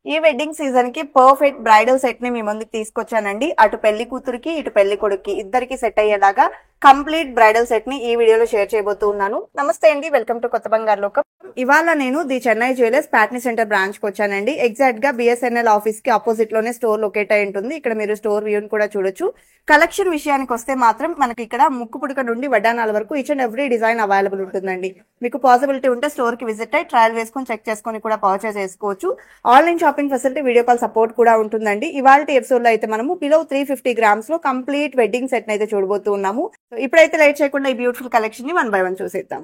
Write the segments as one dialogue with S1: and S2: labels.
S1: ఈ wedding season కి perfect bridal set ని మీ ముందుకు తీసుకొచ్చానండి. అటు పెళ్లి కూతురికి ఇటు పెళ్లి కొడుకి ఇద్దరికి సెట్ అయ్యేలాగా కంప్లీట్ బ్రైడల్ సెట్ ని ఈ వీడియోలో షేర్ చేయబోతున్నాను. నమస్తే అండి, వెల్కమ్ టు కొత్త బంగారు లోకం. ఇవాళ నేను the Chennai jewellers Patny centre branch కి వచ్చానండి. ఎగ్జాక్ట్ గా బిఎస్ఎన్ఎల్ ఆఫీస్ కి ఆపోజిట్ లోనే స్టోర్ లొకేట్ అయి ఉంటుంది. ఇక్కడ మీరు స్టోర్ వ్యూ కూడా చూడొచ్చు. కలెక్షన్ విషయానికి వస్తే మాత్రం మనకి ఇక్కడ ముక్కు పుడక నుండి వడ్డానాల వరకు each and every design available ఉంటుందండి. మీకు పాసిబిలిటీ ఉంటే స్టోర్ కి విజిట్ అయ్యి ట్రయల్ వేసుకొని చెక్ చేసుకొని కూడా పర్చేస్ చేసుకోవచ్చు. Online shopping facility, video call support కూడా ఉంటుందండి. ఇవాళ ఎపిసోడ్ లో అయితే మనము బిలో 350 గ్రామ్స్ లో కంప్లీట్ వెడ్డింగ్ సెట్ అయితే చూడబోతూ ఉన్నాము. ఇప్పుడైతే లేట్ చేయకుండా ఈ బ్యూటిఫుల్ కలెక్షన్ ని 1 by 1 చూసేద్దాం.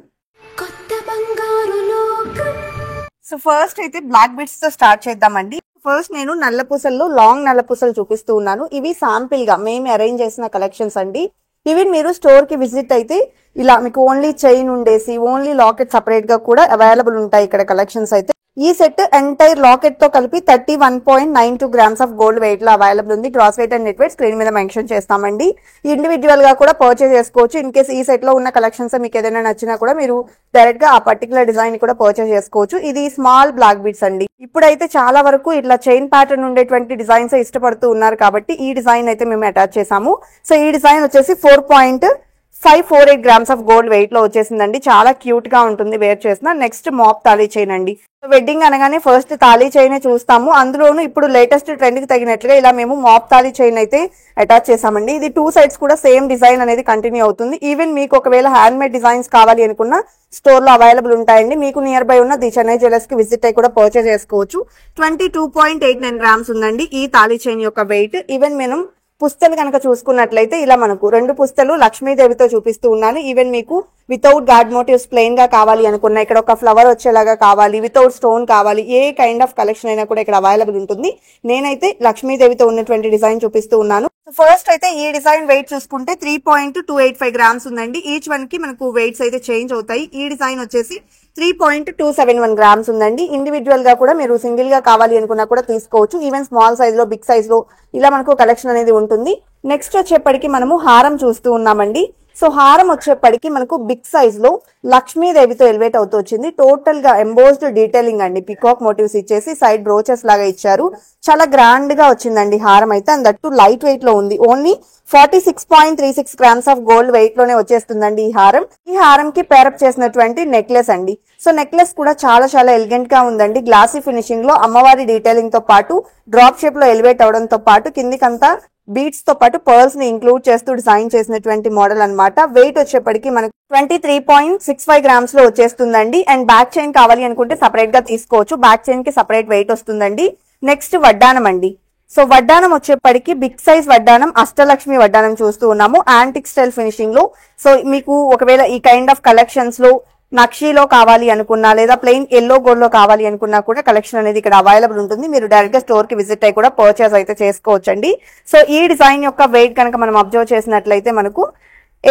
S1: సో ఫస్ట్ అయితే బ్లాక్ బిట్స్ తో స్టార్ట్ చేద్దామండి. ఫస్ట్ నేను నల్ల పూసల్లో లాంగ్ నల్ల పూసలు చూపిస్తూ ఉన్నాను. ఇవి శాంపిల్ గా మేము అరేంజ్ చేసిన కలెక్షన్స్ అండి. ఇవి మీరు స్టోర్ కి విజిట్ అయితే ఇలా మీకు ఓన్లీ చైన్ ఉండేసి ఓన్లీ లాకెట్ సపరేట్ గా కూడా అవైలబుల్ ఉంటాయి ఇక్కడ కలెక్షన్స్ అయితే. ఈ సెట్ ఎంటైర్ లాకెట్ తో కలిపి 31.92 గ్రామ్స్ ఆఫ్ గోల్డ్ వెయిట్ లో అవైలబుల్ ఉంది. Gross weight and net weight screen మీద మెన్షన్ చేస్తామండి. ఇండివిజువల్ గా కూడా పర్చేస్ చేసుకోవచ్చు. ఇన్ కేసు ఈ సెట్ లో ఉన్న కలెక్షన్స్ మీకు ఏదైనా నచ్చినా కూడా మీరు డైరెక్ట్ గా ఆ పర్టికులర్ డిజైన్ కూడా పర్చేస్ చేసుకోవచ్చు. ఇది స్మాల్ బ్లాక్ బీడ్స్ అండి. ఇప్పుడైతే చాలా వరకు ఇట్లా చైన్ ప్యాటర్న్ ఉండేటువంటి డిజైన్స్ ఇష్టపడుతూ ఉన్నారు కాబట్టి ఈ డిజైన్ అయితే మేము అటాచ్ చేసాము. సో ఈ డిజైన్ వచ్చేసి 4.548 గ్రామ్స్ ఆఫ్ గోల్డ్ వెయిట్ లో వచ్చేసిందండి. చాలా క్యూట్ గా ఉంటుంది వేర్ చేసిన. నెక్స్ట్ మాప్ తాళీ చైన్ అండి. వెడ్డింగ్ అనగానే ఫస్ట్ తాళీ చైన్ చూస్తాము. అందులోనూ ఇప్పుడు లేటెస్ట్ ట్రెండ్ కి తగినట్లుగా ఇలా మేము మాప్ తాళీ చైన్ అయితే అటాచ్ చేసామండి. ఇది 2 సైడ్స్ కూడా సేమ్ డిజైన్ అనేది కంటిన్యూ అవుతుంది. ఈవెన్ మీకు ఒకవేళ హ్యాండ్ మేడ్ డిజైన్స్ కావాలి అనుకున్న స్టోర్ లో అవైలబుల్ ఉంటాయండి. మీకు నియర్ బై ఉన్న ది చెన్నై జ్యువెలర్స్ కి విజిట్ అయ్యి కూడా పర్చేస్ చేసుకోవచ్చు. 22.89 గ్రామ్స్ ఉందండి ఈ తాళీ చైన్ యొక్క వెయిట్. ఈవెన్ మనం పుస్తలు కనుక చూసుకున్నట్లయితే ఇలా మనకు 2 పుస్తలు లక్ష్మీదేవితో చూపిస్తూ ఉన్నాను. ఈవెన్ మీకు వితౌట్ గాడ్ మోటివ్స్ ప్లెయిన్ గా కావాలి అనుకున్నా, ఇక్కడ ఒక ఫ్లవర్ వచ్చేలాగా కావాలి, వితౌట్ స్టోన్ కావాలి, ఏ కైండ్ ఆఫ్ కలెక్షన్ అయినా కూడా ఇక్కడ అవైలబుల్ ఉంటుంది. నేనైతే లక్ష్మీదేవితో ఉన్నటువంటి డిజైన్ చూపిస్తూ ఉన్నాను. ఫస్ట్ అయితే ఈ డిజైన్ వెయిట్ చూసుకుంటే 3.285 గ్రామ్స్ ఉందండి. ఈచ్ వన్ కి మనకు వెయిట్స్ అయితే చేంజ్ అవుతాయి. ఈ డిజైన్ వచ్చేసి 3.271 గ్రామ్స్ ఉందండి. ఇండివిజువల్ గా కూడా మీరు సింగిల్ గా కావాలి అనుకున్నా కూడా తీసుకోవచ్చు. ఈవెన్ స్మాల్ సైజ్ లో, బిగ్ సైజ్ లో ఇలా మనకు కలెక్షన్ అనేది ఉంటుంది. నెక్స్ట్ వచ్చేప్పటికి మనము హారం చూస్తూ ఉన్నామండి. సో హారం వచ్చేప్పటికి మనకు బిగ్ సైజ్ లో లక్ష్మీదేవితో ఎలివేట్ అవుతూ వచ్చింది. టోటల్ గా ఎంబోస్డ్ డీటెయిలింగ్ అండి. పికాక్ మోటివ్స్ ఇచ్చేసి సైడ్ బ్రోచెస్ లాగా ఇచ్చారు. చాలా గ్రాండ్ గా వచ్చిందండి హారం అయితే. అండ్ దట్టు లైట్ వెయిట్ లో ఉంది. Only 46.36 grams of gold wait లోనే వచ్చేస్తుందండి ఈ హారం. ఈ హారం కి పేరప్ చేసినటువంటి నెక్లెస్ అండి. సో నెక్లెస్ కూడా చాలా ఎలిగెంట్ గా ఉందండి. గ్లాసీ ఫినిషింగ్ లో అమ్మవారి డీటెయిలింగ్ తో పాటు డ్రాప్ షేప్ లో ఎలివేట్ అవడంతో పాటు కిందికంతా బీట్స్ తో పాటు పర్ల్స్ ని ఇంక్లూడ్ చేస్తూ డిజైన్ చేసినటువంటి మోడల్ అన్నమాట. వెయిట్ వచ్చేప్పటికి మనకు 23.65 గ్రామ్స్ లో వచ్చేస్తుందండి. అండ్ బ్యాక్ చైన్ కావాలి అనుకుంటే సపరేట్ గా తీసుకోవచ్చు. బ్యాక్ చైన్ కి సపరేట్ వెయిట్ వస్తుందండి. నెక్స్ట్ వడ్డానం అండి. సో వడ్డానం వచ్చేప్పటికి బిగ్ సైజ్ వడ్డానం, అష్టలక్ష్మి వడ్డానం చూస్తూ ఉన్నాము. యాంటిక్ స్టైల్ ఫినిషింగ్ లో. సో మీకు ఒకవేళ ఈ కైండ్ ఆఫ్ కలెక్షన్స్ లో నక్షీలో కావాలి అనుకున్నా లేదా ప్లెయిన్ ఎల్లో గోల్డ్ లో కావాలి అనుకున్నా కూడా కలెక్షన్ అనేది ఇక్కడ అవైలబుల్ ఉంటుంది. మీరు డైరెక్ట్ గా స్టోర్ కి విజిట్ అయ్యి కూడా పర్చేస్ అయితే చేసుకోవచ్చండి. సో ఈ డిజైన్ యొక్క వెయిట్ కనుక మనం అబ్జర్వ్ చేసినట్లయితే మనకు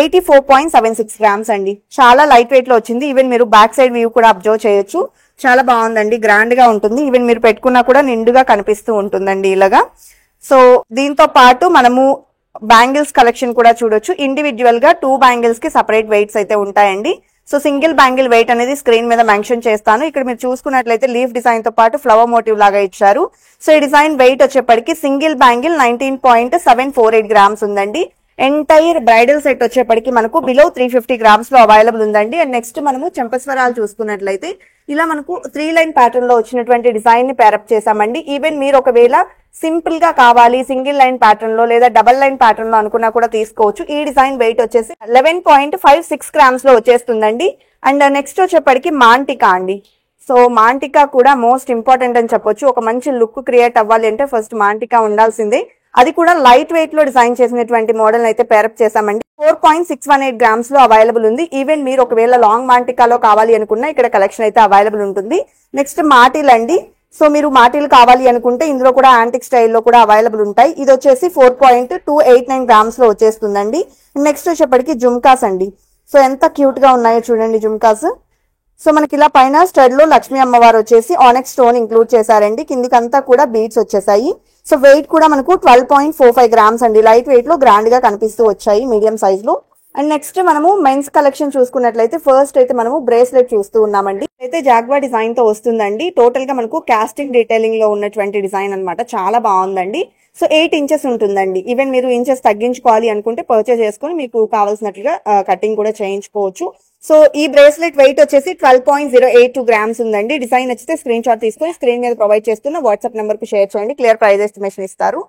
S1: 84.76 గ్రామ్స్ అండి. చాలా లైట్ వెయిట్ లో వచ్చింది. ఈవెన్ మీరు బ్యాక్ సైడ్ వ్యూ కూడా అబ్జర్వ్ చేయొచ్చు. చాలా బాగుందండి. గ్రాండ్ గా ఉంటుంది. ఈవెన్ మీరు పెట్టుకున్నా కూడా నిండుగా కనిపిస్తూ ఉంటుందండి ఇలాగా. సో దీంతో పాటు మనము బ్యాంగిల్స్ కలెక్షన్ కూడా చూడొచ్చు. ఇండివిజువల్ గా 2 బ్యాంగిల్స్ కి సపరేట్ వెయిట్స్ అయితే ఉంటాయండి. సో సింగిల్ బ్యాంగిల్ వెయిట్ అనేది స్క్రీన్ మీద మెన్షన్ చేస్తాను. ఇక్కడ మీరు చూసుకున్నట్లయితే లీఫ్ డిజైన్ తో పాటు ఫ్లవర్ మోటివ్ లాగా ఇచ్చారు. సో ఈ డిజైన్ వెయిట్ వచ్చేప్పటికి సింగిల్ బ్యాంగిల్ 19.748 గ్రామ్స్ ఉందండి. ఎంటైర్ బ్రైడల్ సెట్ వచ్చేప్పటికి మనకు బిలో 350 గ్రామ్స్ లో అవైలబుల్ ఉందండి. అండ్ నెక్స్ట్ మనము చెంపస్వరాలు చూసుకున్నట్లయితే ఇలా మనకు 3 లైన్ ప్యాటర్న్ లో వచ్చినటువంటి డిజైన్ ని పేరప్ చేసామండి. ఈవెన్ మీరు ఒకవేళ సింపుల్ గా కావాలి సింగిల్ లైన్ ప్యాటర్న్ లో లేదా డబల్ లైన్ ప్యాటర్న్ లో అనుకున్నా కూడా తీసుకోవచ్చు. ఈ డిజైన్ వెయిట్ వచ్చేసి 11.56 గ్రామ్స్ లో వచ్చేస్తుందండి. అండ్ నెక్స్ట్ వచ్చేప్పటికి మాంటికా అండి. సో మాంటికా కూడా మోస్ట్ ఇంపార్టెంట్ అని చెప్పొచ్చు. ఒక మంచి లుక్ క్రియేట్ అవ్వాలి అంటే ఫస్ట్ మాంటికా ఉండాల్సిందే. అది కూడా లైట్ వెయిట్ లో డిజైన్ చేసినటువంటి మోడల్ అయితే పేరప్ చేసామండి. 4.618 గ్రామ్స్ లో అవైలబుల్ ఉంది. ఈవెన్ మీరు ఒకవేళ లాంగ్ మాంటికాలో కావాలి అనుకున్నా ఇక్కడ కలెక్షన్ అయితే అవైలబుల్ ఉంటుంది. నెక్స్ట్ మాటిల్ అండి. సో మీరు మాటిల్ కావాలి అనుకుంటే ఇందులో కూడా యాంటిక్ స్టైల్లో కూడా అవైలబుల్ ఉంటాయి. ఇది వచ్చేసి 4.289 గ్రామ్స్ లో వచ్చేస్తుందండి. నెక్స్ట్ వచ్చేప్పటికి జుమ్కాస్ అండి. సో ఎంత క్యూట్ గా ఉన్నాయో చూడండి జుమ్కాస్. సో మనకి ఇలా పైన స్టడ్ లో లక్ష్మీ అమ్మవారు వచ్చేసి ఆనెక్స్ స్టోన్ ఇంక్లూడ్ చేశారండి. కిందికంతా కూడా బీడ్స్ వచ్చేసాయి. సో వెయిట్ కూడా మనకు 12.45 గ్రామ్స్ అండి. లైట్ వెయిట్ లో గ్రాండ్ గా కనిపిస్తూ వచ్చాయి మీడియం సైజ్ లో. అండ్ నెక్స్ట్ మనము మెన్స్ కలెక్షన్ చూసుకున్నట్లయితే ఫస్ట్ అయితే మనము బ్రేస్లెట్ చూస్తూ ఉన్నామండి. అయితే జాగ్వా డిజైన్ తో వస్తుందండి. టోటల్ గా మనకు కాస్టింగ్ డీటెయిలింగ్ లో ఉన్నటువంటి డిజైన్ అన్నమాట. చాలా బాగుందండి. సో 8 ఇంచెస్ ఉంటుందండి. ఈవెన్ మీరు ఇంచెస్ తగ్గించుకోవాలి అనుకుంటే పర్చేస్ చేసుకుని మీకు కావాల్సినట్లుగా కటింగ్ కూడా చేయించుకోవచ్చు. సో ఈ బ్రేస్లెట్ వెయిట్ వచ్చేసి 12.082 గ్రామ్స్ ఉందండి. డిజైన్ నచ్చితే స్క్రీన్ షాట్ తీసుకొని స్క్రీన్ మీద ప్రొవైడ్ చేస్తున్న వాట్సాప్ నెంబర్ కి షేర్ చేయండి. క్లియర్ ప్రైస్ ఎస్టిమేషన్ ఇస్తారు.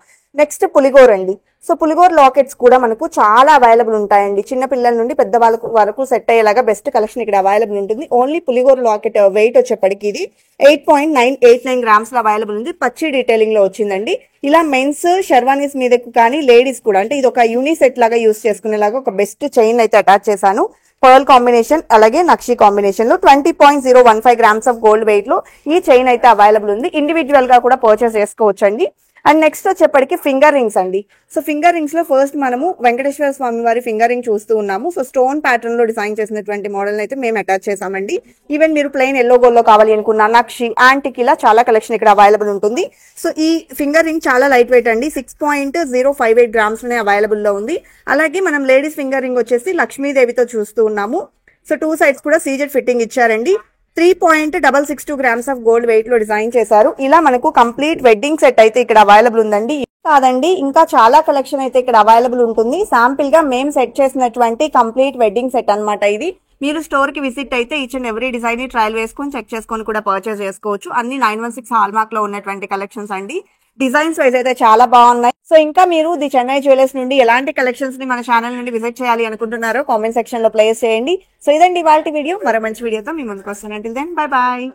S1: నెక్స్ట్ పులిగోర్ అండి. సో పులిగోర్ లాకెట్స్ కూడా మనకు చాలా అవైలబుల్ ఉంటాయండి. చిన్న పిల్లల నుండి పెద్ద వాళ్ళకు వరకు సెట్ అయ్యేలాగా బెస్ట్ కలెక్షన్ ఇక్కడ అవైలబుల్ ఉంటుంది. ఓన్లీ పులిగోర్ లాకెట్ వెయిట్ వచ్చేప్పటికి ఇది 8.989 గ్రామ్స్ లో అవైలబుల్ ఉంది. పచ్చి డీటెయిలింగ్ లో వచ్చిందండి. ఇలా మెన్స్ షెర్వానీస్ మీదకు కానీ లేడీస్ కూడా అంటే ఇది ఒక యూనిసెట్ లాగా యూస్ చేసుకునేలాగా ఒక బెస్ట్ చైన్ అయితే అటాచ్ చేశాను. పర్ల్ కాంబినేషన్ అలాగే నక్షి కాంబినేషన్ లో 20.015 గ్రామ్స్ ఆఫ్ గోల్డ్ వెయిట్ లో ఈ చైన్ అయితే అవైలబుల్ ఉంది. ఇండివిజువల్ గా కూడా పర్చేస్ చేసుకోవచ్చండి. అండ్ నెక్స్ట్ వచ్చేప్పటికి ఫింగర్ రింగ్స్ అండి. సో ఫింగర్ రింగ్స్ లో ఫస్ట్ మనము వెంకటేశ్వర స్వామి వారి ఫింగర్ రింగ్ చూస్తూ ఉన్నాము. సో స్టోన్ ప్యాటర్న్ లో డిజైన్ చేసినటువంటి మోడల్ అయితే మేము అటాచ్ చేసామండి. ఈవెన్ మీరు ప్లెయిన్ ఎల్లో గోల్డ్ లో కావాలి అనుకున్న నక్షి యాంటిక్ ఇలా చాలా కలెక్షన్ ఇక్కడ అవైలబుల్ ఉంటుంది. సో ఈ ఫింగర్ రింగ్ చాలా లైట్ వెయిట్ అండి. 6.058 గ్రామ్స్ లోనే అవైలబుల్ లో ఉంది. అలాగే మనం లేడీస్ ఫింగర్ రింగ్ వచ్చేసి లక్ష్మీదేవితో చూస్తూ ఉన్నాము. సో 2 సైడ్స్ కూడా సీజెడ్ ఫిట్టింగ్ ఇచ్చారండి. 3.662 గ్రామ్స్ ఆఫ్ గోల్డ్ వెయిట్ లో డిజైన్ చేశారు. ఇలా మనకు కంప్లీట్ వెడ్డింగ్ సెట్ అయితే ఇక్కడ అవైలబుల్ ఉందండి. కాదండి ఇంకా చాలా కలెక్షన్ అయితే ఇక్కడ అవైలబుల్ ఉంటుంది. శాంపిల్ గా మేము సెట్ చేసినటువంటి కంప్లీట్ వెడ్డింగ్ సెట్ అన్నమాట ఇది. మీరు స్టోర్ కి విజిట్ అయితే ఈచ్ అండ్ ఎవ్రీ డిజైన్ ని ట్రయల్ వేసుకొని చెక్ చేసుకొని కూడా పర్చేస్ చేసుకోవచ్చు. అన్ని 916 హాల్ మార్క్ లో ఉన్నటువంటి కలెక్షన్స్ అండి. డిజైన్స్ వైజ్ అయితే చాలా బాగున్నాయి. సో ఇంకా మీరు ది చెన్నై జ్యువెలర్స్ నుండి ఎలాంటి కలెక్షన్స్ ని మన ఛానల్ నుండి విజిట్ చేయాలి అనుకుంటున్నారో కామెంట్ సెక్షన్ లో ప్లేస్ చేయండి. సో ఇదండి ఇవాల్టి వీడియో. మరో మంచి వీడియోతో మీ ముందుకు వస్తాను. Until then bye bye.